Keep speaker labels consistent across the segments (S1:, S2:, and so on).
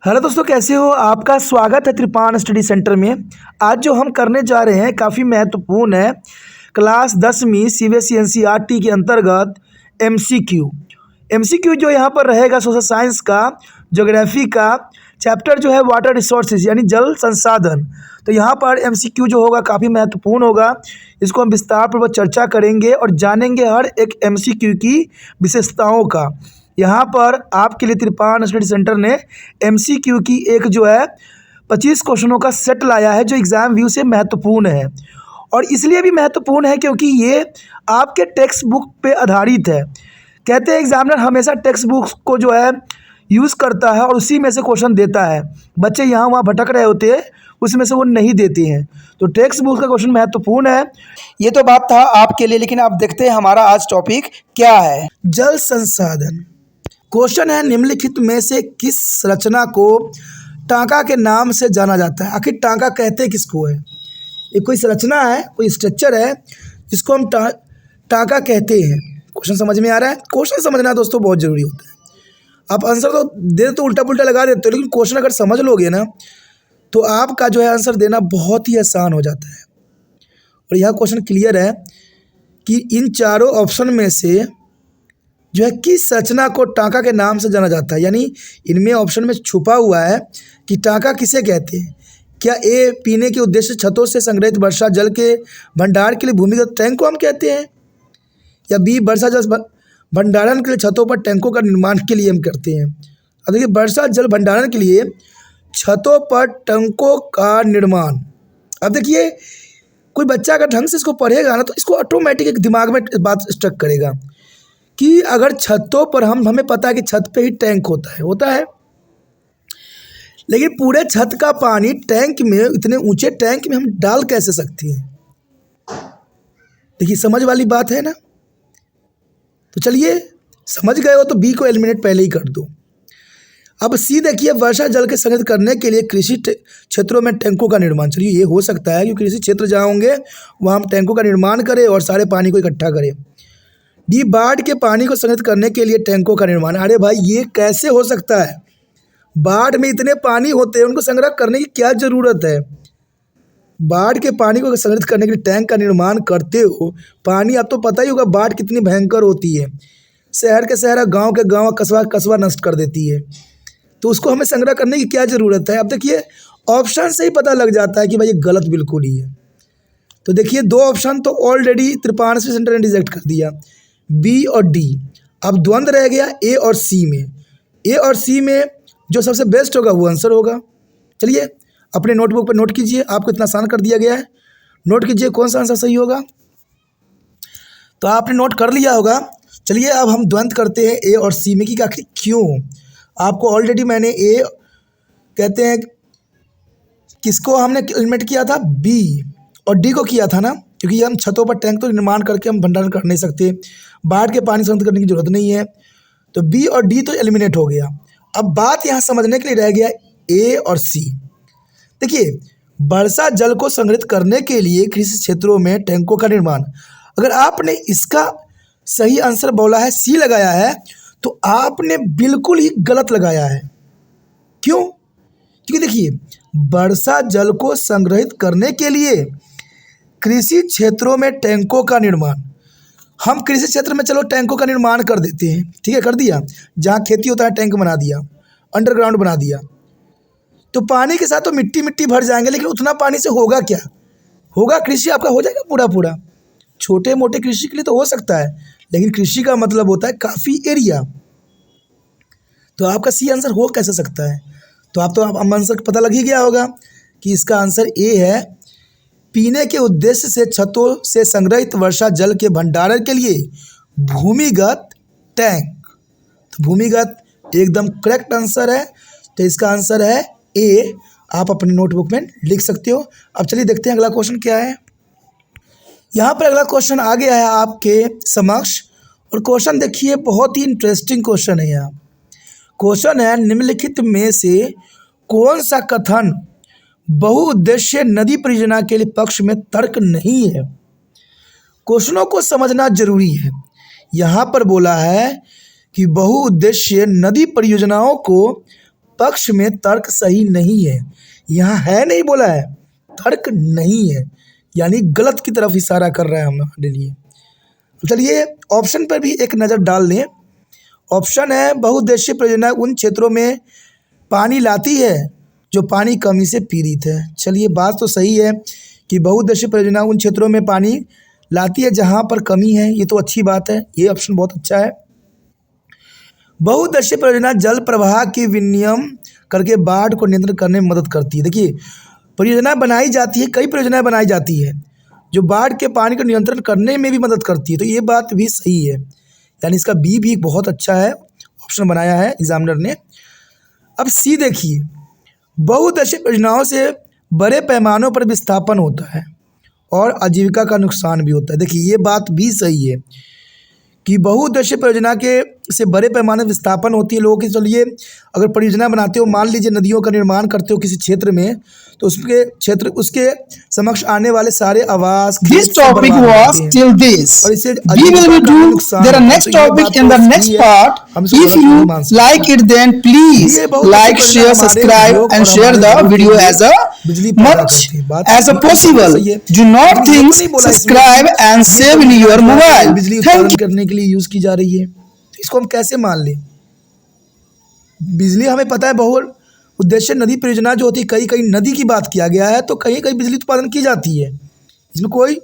S1: Hello दोस्तों, कैसे हो? आपका स्वागत है त्रिपान स्टडी सेंटर में। आज जो हम करने जा रहे हैं काफ़ी महत्वपूर्ण है। क्लास 10वीं सीबीएसई एनसीईआरटी के अंतर्गत एमसीक्यू जो यहाँ पर रहेगा सोशल साइंस का, ज्योग्राफी का चैप्टर जो है वाटर रिसोर्सेज यानी जल संसाधन। तो यहाँ पर एमसीक्यू जो होगा काफ़ी महत्वपूर्ण होगा। इसको हम विस्तार पूर्वक चर्चा करेंगे और जानेंगे हर एक एमसीक्यू की विशेषताओं का। यहाँ पर आपके लिए त्रिपान स्टडी सेंटर ने एमसीक्यू की एक जो है 25 क्वेश्चनों का सेट लाया है जो एग्ज़ाम व्यू से महत्वपूर्ण है। और इसलिए भी महत्वपूर्ण है क्योंकि ये आपके टेक्स्ट बुक पे आधारित है। कहते हैं एग्जामिनर हमेशा टेक्स्ट बुक को जो है यूज़ करता है और उसी में से क्वेश्चन देता है। बच्चे यहाँ वहाँ भटक रहे होते हैं, उसमें से वो नहीं देते हैं। तो टेक्स्ट बुक का क्वेश्चन महत्वपूर्ण है। ये तो बात था आपके लिए, लेकिन आप देखते हैं हमारा आज टॉपिक क्या है। जल संसाधन। क्वेश्चन है, निम्नलिखित में से किस रचना को टाँका के नाम से जाना जाता है? आखिर टाँका कहते किसको है? ये कोई संरचना है, कोई स्ट्रक्चर है जिसको हम टाँका कहते हैं। क्वेश्चन समझ में आ रहा है? क्वेश्चन समझना दोस्तों बहुत ज़रूरी होता है। आप आंसर तो दे तो उल्टा पुल्टा लगा देते हो, लेकिन क्वेश्चन अगर समझ लोगे ना तो आपका जो है आंसर देना बहुत ही आसान हो जाता है। और यह क्वेश्चन क्लियर है कि इन चारों ऑप्शन में से जो है किस रचना को टाँका के नाम से जाना जाता है। यानी इनमें ऑप्शन में छुपा हुआ है कि टाँका किसे कहते हैं। क्या ए पीने के उद्देश्य छतों से संग्रहित वर्षा जल के भंडार के लिए भूमिगत टैंक को हम कहते हैं, या बी वर्षा जल भंडारण के लिए छतों पर टैंकों का निर्माण के लिए हम करते हैं। अब देखिए, वर्षा जल भंडारण के लिए छतों पर टैंकों का निर्माण। अब देखिए, कोई बच्चा अगर ढंग से इसको पढ़ेगा ना तो इसको ऑटोमेटिक एक दिमाग में बात स्ट्रक करेगा कि अगर छतों पर हमें पता है कि छत पे ही टैंक होता है, लेकिन पूरे छत का पानी टैंक में, इतने ऊंचे टैंक में हम डाल कैसे सकते हैं? देखिए, समझ वाली बात है ना। तो चलिए, समझ गए हो तो बी को एलिमिनेट पहले ही कर दो। अब सी देखिए, वर्षा जल के संग्रहित करने के लिए कृषि क्षेत्रों में टैंकों का निर्माण। चलिए, ये हो सकता है कि कृषि क्षेत्र जहाँ होंगे वहाँ हम टैंकों का निर्माण करें और सारे पानी को इकट्ठा करें। डी बाढ़ के पानी को संग्रहित करने के लिए टैंकों का निर्माण। अरे भाई, ये कैसे हो सकता है? बाढ़ में इतने पानी होते हैं, उनको संग्रह करने की क्या ज़रूरत है? बाढ़ के पानी को संग्रहित करने के लिए टैंक का निर्माण करते हो। पानी अब तो पता ही होगा बाढ़ कितनी भयंकर होती है। शहर के शहर, गांव के गांव, कस्बा कस्बा नष्ट कर देती है। तो उसको हमें संग्रह करने की क्या ज़रूरत है? अब देखिए, ऑप्शन से ही पता लग जाता है कि भाई ये गलत बिल्कुल ही है। तो देखिए, दो ऑप्शन तो ऑलरेडी त्रिपान स्टडी सेंटर ने रिजेक्ट कर दिया, बी और डी। अब द्वंद्व रह गया ए और सी में। ए और सी में जो सबसे बेस्ट होगा वो आंसर होगा। चलिए, अपने नोटबुक पर नोट कीजिए, आपको इतना आसान कर दिया गया है। नोट कीजिए कौन सा आंसर सही होगा। तो आपने नोट कर लिया होगा। चलिए, अब हम द्वंद्व करते हैं ए और सी में कि आखिर क्यों। आपको ऑलरेडी मैंने ए कहते हैं किसको हमने एलिमिनेट किया था, बी, और डी को किया था ना, क्योंकि हम छतों पर टैंक तो निर्माण करके हम भंडारण कर नहीं सकते, बाढ़ के पानी संग्रहित करने की जरूरत नहीं है। तो बी और डी तो एलिमिनेट हो गया। अब बात यहाँ समझने के लिए रह गया ए और सी। देखिए, वर्षा जल को संग्रहित करने के लिए कृषि क्षेत्रों में टैंकों का निर्माण, अगर आपने इसका सही आंसर बोला है, सी लगाया है, तो आपने बिल्कुल ही गलत लगाया है। क्यों? क्योंकि देखिए, वर्षा जल को संग्रहित करने के लिए कृषि क्षेत्रों में टैंकों का निर्माण, हम कृषि क्षेत्र में चलो टैंकों का निर्माण कर देते हैं, ठीक है, कर दिया। जहाँ खेती होता है टैंक बना दिया, अंडरग्राउंड बना दिया। तो पानी के साथ तो मिट्टी मिट्टी भर जाएंगे, लेकिन उतना पानी से होगा क्या? होगा, कृषि आपका हो जाएगा पूरा पूरा। छोटे मोटे कृषि के लिए तो हो सकता है, लेकिन कृषि का मतलब होता है काफ़ी एरिया। तो आपका सी आंसर हो कैसे सकता है? तो आप आंसर पता लग ही गया होगा कि इसका आंसर ए है, पीने के उद्देश्य से छतों से संग्रहित वर्षा जल के भंडारण के लिए भूमिगत टैंक। तो भूमिगत एकदम करेक्ट आंसर है। तो इसका आंसर है ए। आप अपने नोटबुक में लिख सकते हो। अब चलिए देखते हैं अगला क्वेश्चन क्या है। यहाँ पर अगला क्वेश्चन आ गया है आपके समक्ष, और क्वेश्चन देखिए बहुत ही इंटरेस्टिंग क्वेश्चन है। यहाँ क्वेश्चन है, निम्नलिखित में से कौन सा कथन बहुउद्देश्य नदी परियोजना के लिए पक्ष में तर्क नहीं है? क्वेश्चनों को समझना जरूरी है। यहाँ पर बोला है कि बहुउद्देश्य नदी परियोजनाओं को पक्ष में तर्क सही नहीं है। यहाँ है नहीं बोला है, तर्क नहीं है, यानी गलत की तरफ इशारा कर रहा है हमारे लिए। तो चलिए ऑप्शन पर भी एक नज़र डाल लें। ऑप्शन है बहुउद्देशीय परियोजना उन क्षेत्रों में पानी लाती है जो पानी कमी से पीड़ित है। चलिए बात तो सही है कि बहुउद्देशीय परियोजना उन क्षेत्रों में पानी लाती है जहाँ पर कमी है, ये तो अच्छी बात है, ये ऑप्शन बहुत अच्छा है। बहुउद्देशीय परियोजना जल प्रवाह की विनियम करके बाढ़ को नियंत्रण करने में मदद करती है। देखिए परियोजना बनाई जाती है, कई परियोजनाएं बनाई जाती है जो बाढ़ के पानी को नियंत्रण करने में भी मदद करती है, तो ये बात भी सही है, यानी इसका बी भी बहुत अच्छा है, ऑप्शन बनाया है एग्जामिनर ने। अब सी देखिए, बहुउद्देशीय परियोजनाओं से बड़े पैमानों पर विस्थापन होता है और आजीविका का नुकसान भी होता है। देखिए ये बात भी सही है कि बहुउद्देशीय परियोजना के से बड़े पैमाने पर विस्थापन होती है लोगों की। चलिए अगर परियोजना बनाते हो, मान लीजिए नदियों का निर्माण करते हो किसी क्षेत्र में, तो उसके समक्ष आने वाले सारे आवास
S2: This topic was till this. We will do the next topic in the next part. If you like it, then please like, share, subscribe, and share the video as much as possible. Do not think, subscribe and save in your mobile. Thank you.
S1: करने के लिए use की जा रही है, तो इसको हम कैसे मान लें? बिजली हमें पता है बहु उद्देश्य नदी परियोजना जो होती है, कई कई नदी की बात किया गया है, तो कहीं कहीं बिजली उत्पादन की जाती है, इसमें कोई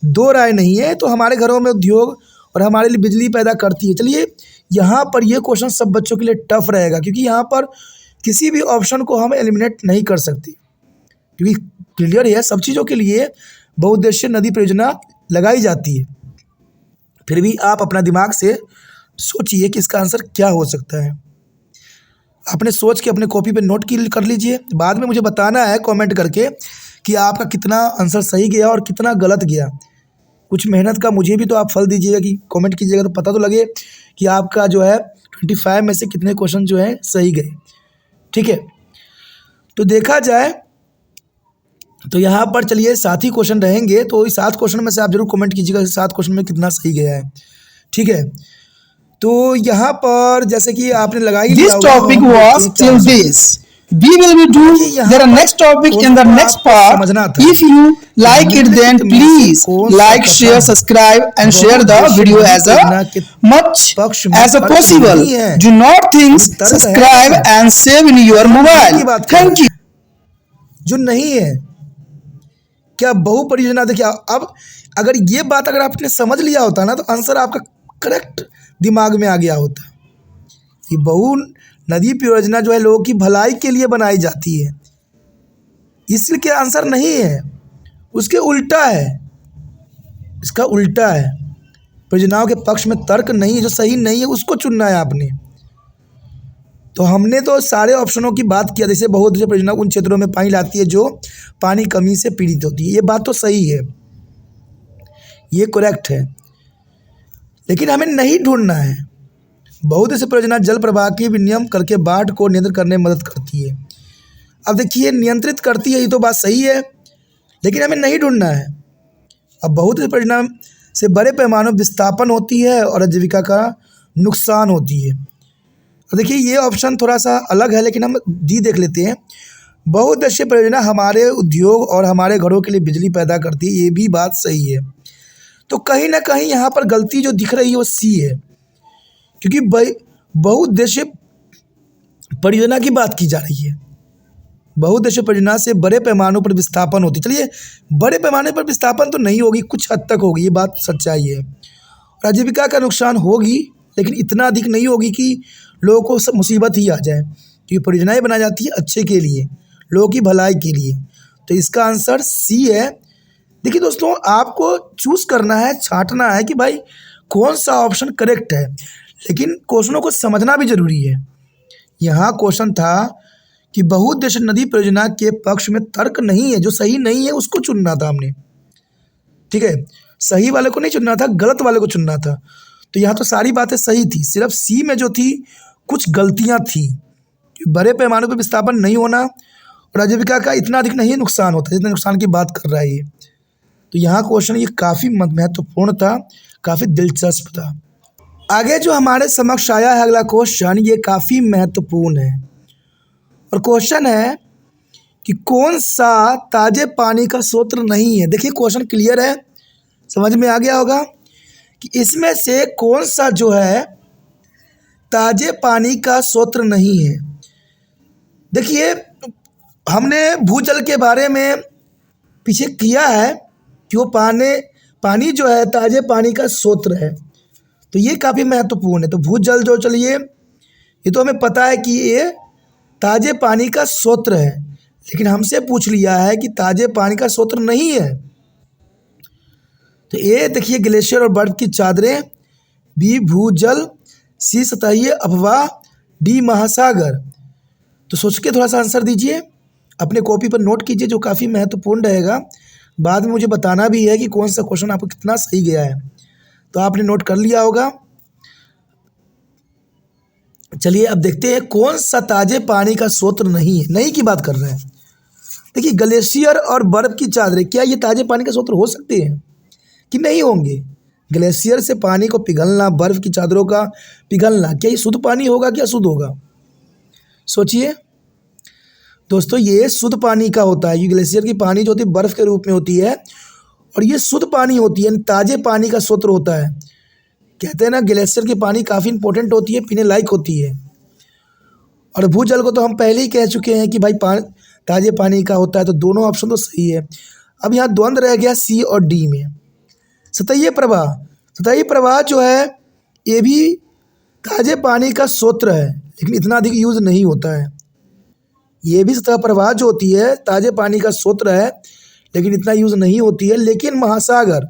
S1: दो राय नहीं है। तो हमारे घरों में उद्योग और हमारे लिए बिजली पैदा करती है। चलिए यहाँ पर ये क्वेश्चन सब बच्चों के लिए टफ रहेगा, क्योंकि यहाँ पर किसी भी ऑप्शन को हम एलिमिनेट नहीं कर सकते, क्योंकि क्लियर है सब चीज़ों के लिए बहुउद्देशीय नदी परियोजना लगाई जाती है। फिर भी आप अपना दिमाग से सोचिए कि इसका आंसर क्या हो सकता है। आपने सोच के अपने कॉपी पे नोट कर लीजिए, बाद में मुझे बताना है कमेंट करके कि आपका कितना आंसर सही गया और कितना गलत गया। कुछ मेहनत का मुझे भी तो आप फल दीजिएगा, कि कमेंट कीजिएगा तो पता तो लगे कि आपका जो है 25 में से कितने क्वेश्चन जो है सही गए। ठीक है, तो देखा जाए तो यहाँ पर चलिए 7 ही क्वेश्चन रहेंगे, तो इस 7 क्वेश्चन में से आप जरूर कमेंट कीजिएगा 7 क्वेश्चन में कितना सही गया है। ठीक है, तो यहाँ पर जैसे कि आपने लगाई
S2: This topic was till this. We will do the next topic in the next part. If you like it, then please like, share, subscribe and share the video as much as possible. Do not think, subscribe and save in your mobile. Thank you.
S1: जो नहीं है क्या बहु परियोजना, देखिए अब अगर ये बात अगर आपने समझ लिया होता ना, तो आंसर आपका करेक्ट दिमाग में आ गया होता। ये बहु नदी परियोजना जो है लोगों की भलाई के लिए बनाई जाती है, इसलिए आंसर नहीं है, उसके उल्टा है, इसका उल्टा है। परियोजनाओं के पक्ष में तर्क नहीं है, जो सही नहीं है उसको चुनना है आपने। तो हमने तो सारे ऑप्शनों की बात किया, जैसे बहुउद्देशीय परियोजना उन क्षेत्रों में पानी लाती है जो पानी कमी से पीड़ित होती है, ये बात तो सही है, ये करेक्ट है, लेकिन हमें नहीं ढूंढना है। बहुउद्देशीय परियोजना जल प्रवाह की विनियम करके बाढ़ को नियंत्रित करने में मदद करती है। अब देखिए नियंत्रित करती है, ये तो बात सही है, लेकिन हमें नहीं ढूंढना है। अब बहुउद्देशीय परियोजना से बड़े पैमाने पर विस्थापन होती है और आजीविका का नुकसान होती है। अब देखिए ये ऑप्शन थोड़ा सा अलग है, लेकिन हम डी देख लेते हैं। बहुउद्देशीय परियोजना हमारे उद्योग और हमारे घरों के लिए बिजली पैदा करती है, ये भी बात सही है। तो कहीं ना कहीं यहाँ पर गलती जो दिख रही है वो सी है, क्योंकि बहुउद्देशीय परियोजना की बात की जा रही है। बहुउद्देशीय परियोजना से बड़े पैमानों पर विस्थापन होती है। चलिए बड़े पैमाने पर विस्थापन तो नहीं होगी, कुछ हद तक होगी, ये बात सच्चाई है। और आजीविका का नुकसान होगी, लेकिन इतना अधिक नहीं होगी कि लोगों को मुसीबत ही आ जाए, क्योंकि परियोजनाएं बनाई जाती है अच्छे के लिए, लोगों की भलाई के लिए। तो इसका आंसर सी है। देखिए दोस्तों, आपको चूज़ करना है, छांटना है कि भाई कौन सा ऑप्शन करेक्ट है, लेकिन क्वेश्चनों को समझना भी ज़रूरी है। यहाँ क्वेश्चन था कि बहुउद्देशीय नदी परियोजना के पक्ष में तर्क नहीं है, जो सही नहीं है उसको चुनना था हमने। ठीक है, सही वाले को नहीं चुनना था, गलत वाले को चुनना था। तो यहाँ तो सारी बातें सही थी, सिर्फ सी में जो थी कुछ गलतियाँ थी। बड़े पैमाने पर विस्थापन नहीं होना और आजीविका का इतना अधिक नहीं नुकसान होता जितना नुकसान की बात कर रहा है ये। तो यहाँ क्वेश्चन ये काफ़ी महत्वपूर्ण था, काफ़ी दिलचस्प था। आगे जो हमारे समक्ष आया है अगला क्वेश्चन, ये काफ़ी महत्वपूर्ण है और क्वेश्चन है कि कौन सा ताजे पानी का स्रोत नहीं है। देखिए क्वेश्चन क्लियर है, समझ में आ गया होगा कि इसमें से कौन सा जो है ताजे पानी का स्रोत नहीं है। देखिए हमने भूजल के बारे में पीछे किया है कि वो पानी जो है ताजे पानी का स्रोत है, तो ये काफ़ी महत्वपूर्ण है। तो भूजल जो, चलिए ये तो हमें पता है कि ये ताजे पानी का स्रोत है, लेकिन हमसे पूछ लिया है कि ताजे पानी का स्रोत नहीं है। तो ये देखिए ग्लेशियर और बर्फ की चादरें, बी भूजल, सी सतही अफवाह, डी महासागर। तो सोच के थोड़ा सा आंसर दीजिए, अपने कॉपी पर नोट कीजिए, जो काफ़ी महत्वपूर्ण रहेगा। बाद में मुझे बताना भी है कि कौन सा क्वेश्चन आपको कितना सही गया है। तो आपने नोट कर लिया होगा। चलिए अब देखते हैं कौन सा ताजे पानी का स्रोत नहीं है। नहीं की बात कर रहे हैं। देखिए ग्लेशियर और बर्फ की चादरें, क्या ये ताजे पानी का स्रोत हो सकते हैं कि नहीं होंगे। ग्लेशियर से पानी को पिघलना, बर्फ की चादरों का पिघलना, क्या ये शुद्ध पानी होगा कि अशुद्ध होगा? सोचिए दोस्तों, ये शुद्ध पानी का होता है। ये ग्लेशियर की पानी जो होती है बर्फ़ के रूप में होती है, और ये शुद्ध पानी होती है, ताजे पानी का स्रोत होता है। कहते हैं ना ग्लेशियर की पानी काफ़ी इंपॉर्टेंट होती है, पीने लायक होती है। और भूजल को तो हम पहले ही कह चुके हैं कि भाई ताजे पानी का होता है, तो दोनों ऑप्शन तो सही है। अब यहाँ द्वंद्व रह गया सी और डी में। सतही प्रवाह, सतही प्रवाह जो है ये भी ताजे पानी का स्रोत है, लेकिन इतना अधिक यूज़ नहीं होता है। ये भी सतह प्रवाह जो होती है ताजे पानी का स्रोत है, लेकिन इतना यूज़ नहीं होती है। लेकिन महासागर,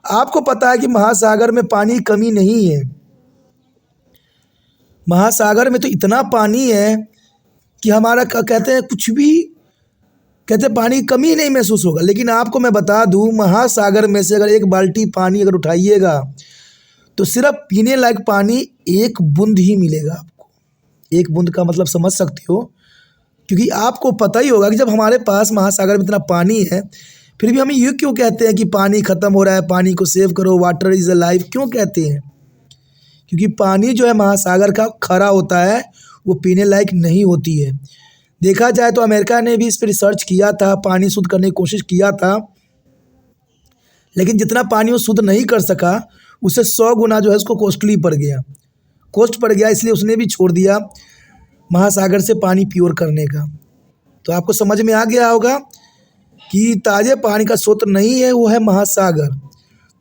S1: आपको पता है कि महासागर में पानी की कमी नहीं है। महासागर में तो इतना पानी है कि हमारा कहते हैं कुछ भी, कहते हैं पानी की कमी नहीं महसूस होगा। लेकिन आपको मैं बता दूं, महासागर में से अगर एक बाल्टी पानी अगर उठाइएगा तो सिर्फ पीने लायक पानी एक बूंद ही मिलेगा आपको। एक बूंद का मतलब समझ सकते हो, क्योंकि आपको पता ही होगा कि जब हमारे पास महासागर में इतना पानी है, फिर भी हम ये क्यों कहते हैं कि पानी ख़त्म हो रहा है, पानी को सेव करो, वाटर इज़ अ लाइफ क्यों कहते हैं? क्योंकि पानी जो है महासागर का खारा होता है, वो पीने लायक नहीं होती है। देखा जाए तो अमेरिका ने भी इस पर रिसर्च किया था, पानी शुद्ध करने की कोशिश किया था, लेकिन जितना पानी वो शुद्ध नहीं कर सका, उससे 100 गुना जो है उसको कॉस्टली पड़ गया, कॉस्ट पड़ गया। इसलिए उसने भी छोड़ दिया महासागर से पानी प्योर करने का। तो आपको समझ में आ गया होगा कि ताज़े पानी का स्रोत नहीं है, वो है महासागर।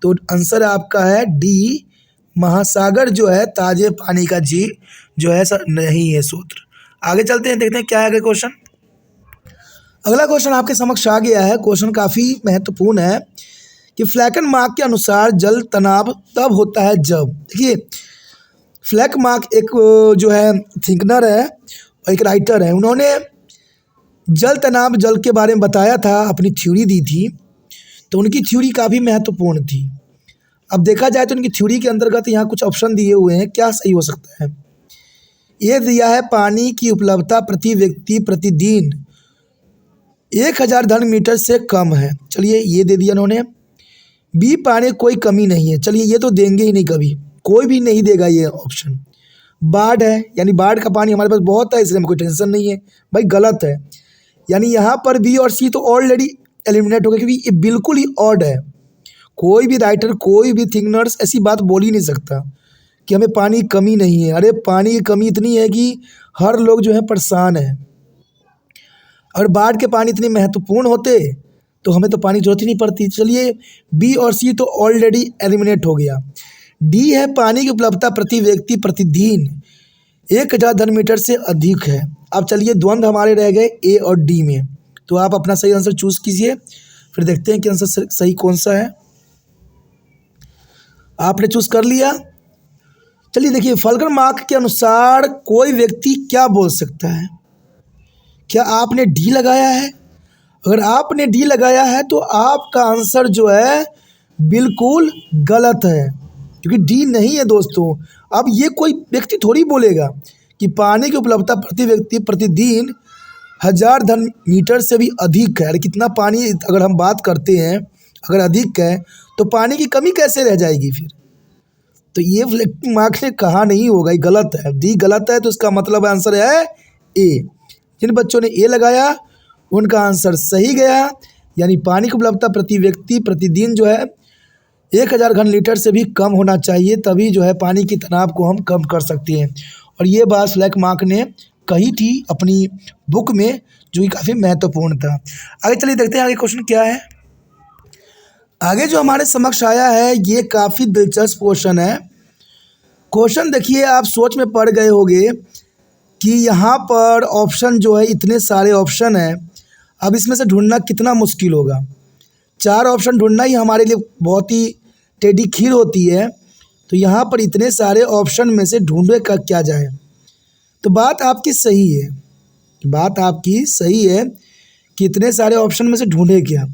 S1: तो आंसर आपका है डी, महासागर जो है ताज़े पानी का जी जो है सर नहीं है स्रोत। आगे चलते हैं, देखते हैं क्या है अगला क्वेश्चन। अगला क्वेश्चन आपके समक्ष आ गया है। क्वेश्चन काफ़ी महत्वपूर्ण है कि फ्लैकन मार्क के अनुसार जल तनाव तब होता है जब, देखिए फ्लैक मार्क एक जो है थिंकनर है और एक राइटर है। उन्होंने जल तनाव जल के बारे में बताया था, अपनी थ्योरी दी थी। तो उनकी थ्योरी काफ़ी महत्वपूर्ण थी। अब देखा जाए तो उनकी थ्योरी के अंतर्गत यहाँ कुछ ऑप्शन दिए हुए हैं, क्या सही हो सकता है। ये दिया है पानी की उपलब्धता प्रति व्यक्ति प्रतिदिन 1000 घन मीटर से कम है, चलिए ये दे दिया उन्होंने। बी पानी कोई कमी नहीं है, चलिए ये तो देंगे ही नहीं, कभी कोई भी नहीं देगा ये ऑप्शन। बाढ़ है, यानी बाढ़ का पानी हमारे पास बहुत है, इसलिए हमें कोई टेंशन नहीं है, भाई गलत है। यानी यहाँ पर बी और सी तो ऑलरेडी एलिमिनेट हो गए, क्योंकि ये बिल्कुल ही ऑड है। कोई भी राइटर, कोई भी थिंकनर्स ऐसी बात बोल ही नहीं सकता कि हमें पानी की कमी नहीं है। अरे पानी की कमी इतनी है कि हर लोग जो है परेशान है। और बाढ़ के पानी इतने महत्वपूर्ण होते तो हमें तो पानी की जरूरत ही नहीं पड़ती। चलिए बी और सी तो ऑलरेडी एलिमिनेट हो गया। डी है पानी की उपलब्धता प्रति व्यक्ति प्रतिदिन 1000 घन मीटर से अधिक है। अब चलिए द्वंद्व हमारे रह गए ए और डी में, तो आप अपना सही आंसर चूज़ कीजिए, फिर देखते हैं कि आंसर सही कौन सा है। आपने चूज़ कर लिया। चलिए देखिए फ्लैकन मार्क के अनुसार कोई व्यक्ति क्या बोल सकता है। क्या आपने डी लगाया है? अगर आपने डी लगाया है तो आपका आंसर जो है बिल्कुल गलत है, क्योंकि डी नहीं है दोस्तों। अब ये कोई व्यक्ति थोड़ी बोलेगा कि पानी की उपलब्धता प्रति व्यक्ति प्रतिदिन 1000 घन मीटर से भी अधिक है। अरे कितना पानी अगर हम बात करते हैं, अगर अधिक है तो पानी की कमी कैसे रह जाएगी फिर? तो ये फ्लैकन मार्क ने कहा नहीं होगा, ये गलत है, डी गलत है। तो इसका मतलब आंसर है ए। जिन बच्चों ने ए लगाया उनका आंसर सही गया। यानी पानी की उपलब्धता प्रति व्यक्ति प्रतिदिन जो है 1000 घन लीटर से भी कम होना चाहिए, तभी जो है पानी की तनाव को हम कम कर सकते हैं। और ये बात फ्लैकमार्क ने कही थी अपनी बुक में, जो कि काफ़ी महत्वपूर्ण था। आगे चलिए देखते हैं आगे क्वेश्चन क्या है। आगे जो हमारे समक्ष आया है ये काफ़ी दिलचस्प क्वेश्चन है। क्वेश्चन देखिए, आप सोच में पड़ गए होंगे कि यहाँ पर ऑप्शन जो है इतने सारे ऑप्शन हैं, अब इसमें से ढूंढना कितना मुश्किल होगा। 4 ऑप्शन ढूंढना ही हमारे लिए बहुत ही टेढ़ी खीर होती है। तो यहाँ पर इतने सारे ऑप्शन में से ढूंढे का क्या जाए। तो बात आपकी सही है, कि इतने सारे ऑप्शन में से ढूंढे क्या।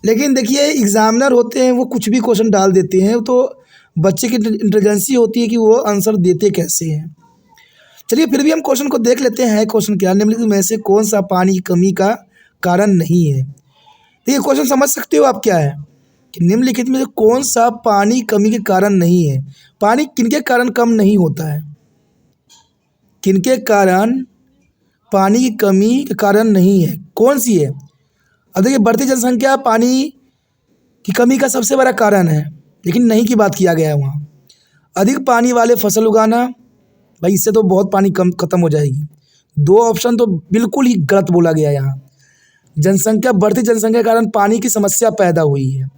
S1: लेकिन देखिए एग्जामिनर होते हैं वो कुछ भी क्वेश्चन डाल देते हैं, तो बच्चे की इंटेलिजेंसी होती है कि वो आंसर देते कैसे हैं। चलिए फिर भी हम क्वेश्चन को देख लेते हैं। क्वेश्चन क्या, निम्नलिखित में से कौन सा पानी की कमी का कारण नहीं है। देखिए क्वेश्चन समझ सकते हो आप क्या है कि निम्नलिखित में से कौन सा पानी कमी के कारण नहीं है। पानी किनके कारण कम नहीं होता है, किनके कारण पानी की कमी के कारण नहीं है, कौन सी है। अब देखिए बढ़ती जनसंख्या पानी की कमी का सबसे बड़ा कारण है, लेकिन नहीं की बात किया गया है वहाँ। अधिक पानी वाले फसल उगाना, भाई इससे तो बहुत पानी कम खत्म हो जाएगी। 2 ऑप्शन तो बिल्कुल ही गलत बोला गया यहाँ। बढ़ती जनसंख्या के कारण पानी की समस्या पैदा हुई है।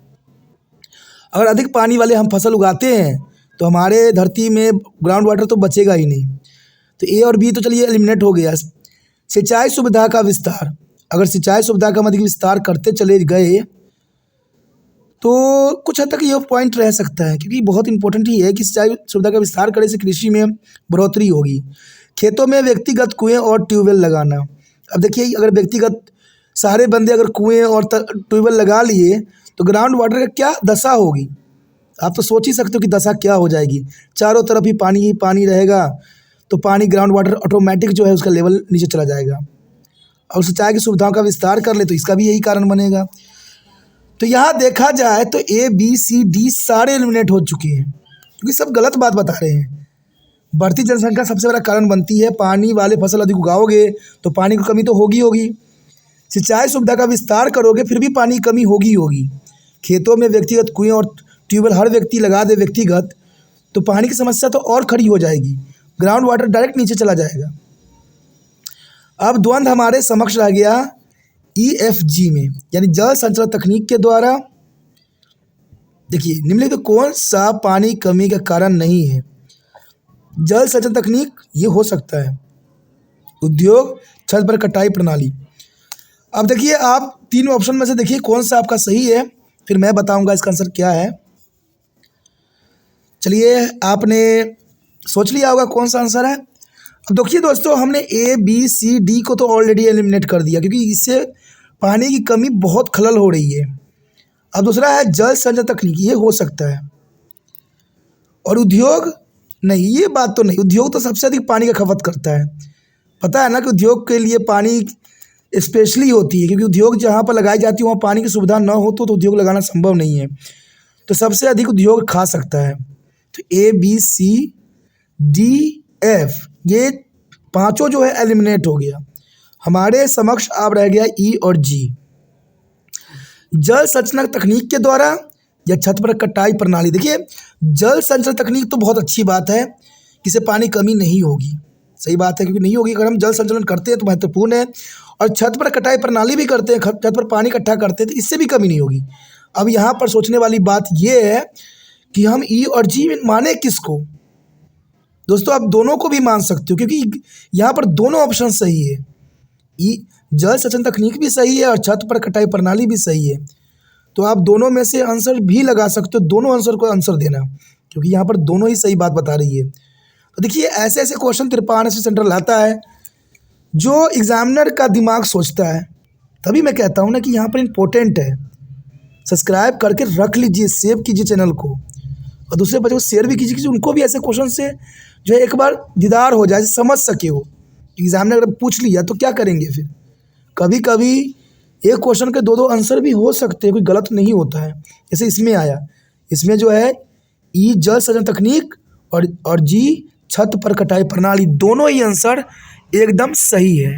S1: अगर अधिक पानी वाले हम फसल उगाते हैं तो हमारे धरती में ग्राउंड वाटर तो बचेगा ही नहीं। तो ए और बी तो चलिए एलिमिनेट हो गया। सिंचाई सुविधा का विस्तार, अगर सिंचाई सुविधा का अधिक विस्तार करते चले गए तो कुछ हद तक यह पॉइंट रह सकता है, क्योंकि बहुत इंपॉर्टेंट ही है कि सिंचाई सुविधा का विस्तार करने से कृषि में बढ़ोतरी होगी। खेतों में व्यक्तिगत कुएं और ट्यूबवेल लगाना, अब देखिए अगर व्यक्तिगत सारे बंदे अगर कुएं और ट्यूबवेल लगा लिए तो ग्राउंड वाटर का क्या दशा होगी। आप तो सोच ही सकते हो कि दशा क्या हो जाएगी। चारों तरफ ही पानी रहेगा, तो पानी ग्राउंड वाटर ऑटोमेटिक जो है उसका लेवल नीचे चला जाएगा। और सिंचाई की सुविधाओं का विस्तार कर ले तो इसका भी यही कारण बनेगा। तो यहाँ देखा जाए तो ए बी सी डी सारे एलिमिनेट हो चुके हैं, क्योंकि सब गलत बात बता रहे हैं। बढ़ती जनसंख्या सबसे बड़ा कारण बनती है। पानी वाले फसल अधिक उगाओगे तो पानी की कमी तो होगी। सिंचाई सुविधा का विस्तार करोगे फिर भी पानी की कमी होगी। खेतों में व्यक्तिगत कुएं और ट्यूबवेल हर व्यक्ति लगा दे व्यक्तिगत, तो पानी की समस्या तो और खड़ी हो जाएगी। ग्राउंड वाटर डायरेक्ट नीचे चला जाएगा। अब द्वंद्व हमारे समक्ष रह गया EFG में, यानी जल संचरण तकनीक के द्वारा। देखिए निम्नलिखित तो कौन सा पानी कमी का कारण नहीं है। जल संचरण तकनीक ये हो सकता है, उद्योग, छत पर कटाई प्रणाली। अब देखिए आप 3 ऑप्शन में से देखिए कौन सा आपका सही है, फिर मैं बताऊंगा इसका आंसर क्या है। चलिए आपने सोच लिया होगा कौन सा आंसर है। अब देखिए दोस्तों, हमने A B C D को तो ऑलरेडी एलिमिनेट कर दिया, क्योंकि इससे पानी की कमी बहुत खलल हो रही है। अब दूसरा है जल संचरण तकनीक, ये हो सकता है। और उद्योग, नहीं ये बात तो नहीं। उद्योग तो सबसे अधिक पानी का खपत करता है। पता है ना कि उद्योग के लिए पानी स्पेशली होती है, क्योंकि उद्योग जहाँ पर लगाई जाती है वहाँ पानी की सुविधा न हो तो उद्योग लगाना संभव नहीं है। तो सबसे अधिक उद्योग खा सकता है। तो A B C D F ये 5 जो है एलिमिनेट हो गया। हमारे समक्ष अब रह गया E और G। जल संचरण तकनीक के द्वारा या छत पर कटाई प्रणाली। देखिए जल संचरण तकनीक तो बहुत अच्छी बात है, इससे पानी कमी नहीं होगी। सही बात है, क्योंकि नहीं होगी। अगर हम जल संचलन करते हैं तो महत्वपूर्ण है। और छत पर कटाई प्रणाली भी करते हैं, छत पर पानी इकट्ठा करते हैं, तो इससे भी कमी नहीं होगी। अब यहाँ पर सोचने वाली बात ये है कि हम E और G माने किसको। दोस्तों आप दोनों को भी मान सकते हो, क्योंकि यहाँ पर दोनों ऑप्शन सही है। जल संचरण तकनीक भी सही है और छत पर कटाई प्रणाली भी सही है। तो आप दोनों में से आंसर भी लगा सकते हो, दोनों आंसर को आंसर देना, क्योंकि यहाँ पर दोनों ही सही बात बता रही है। तो देखिए ऐसे ऐसे क्वेश्चन त्रिपान से सेंट्रल आता है जो एग्जामिनर का दिमाग सोचता है। तभी मैं कहता हूँ ना कि यहाँ पर इम्पोर्टेंट है। सब्सक्राइब करके रख लीजिए, सेव कीजिए चैनल को, और दूसरे बच्चों को शेयर भी कीजिए कि उनको भी ऐसे क्वेश्चन से जो है एक बार दीदार हो जाए, समझ सके हो। एग्जामिनर अगर पूछ लिया तो क्या करेंगे फिर। कभी कभी एक क्वेश्चन के 2 आंसर भी हो सकते हैं, कोई गलत नहीं होता है। जैसे इसमें आया, इसमें जो है E जल संचरण तकनीक और G छत पर कटाई प्रणाली, दोनों ही आंसर एकदम सही है।